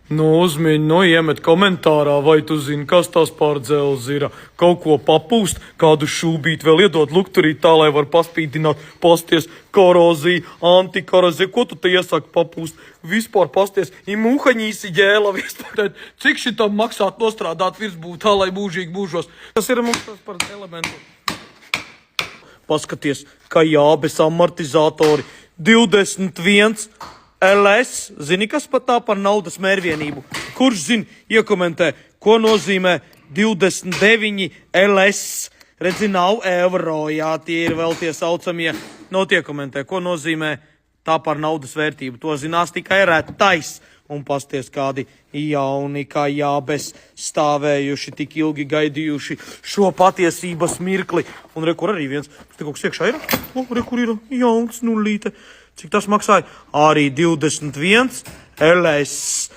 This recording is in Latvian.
Nu, uzmini, iemet komentārā, vai tu zini, kas tas par dzelzi ir. Kaut ko papūst, kādu šūbīt vēl iedot lukturīt tā, lai var paspīdināt, pasties koroziju, antikoroziju. Ko tu te iesaki papūst? Vispār pasties, muhaņīsi ģēla vispār. Cik šitam maksāt nostrādāt virsbūvē tā, lai mūžīgi būšos? Tas ir mums tas par elementu. Paskaties, kā jābes amortizatori 21 LS, zini, kas pat tā par naudas mērvienību? Kurš zina, iekomentē, ko nozīmē 29 LS? Redzi, nav eiro, jā, tie ir vēl tie saucamie. Iekomentē, ko nozīmē tā par naudas vērtību. To zinās tikai retais. Un pasties, kādi jauni, kā jābes stāvējuši, tik ilgi gaidījuši šo patiesības mirkli. Un re, kur arī viens, kas te kaut kas iekšā ir? Re, kur ir jauns nulīte. Cik tas maksāja? Arī 21 LS.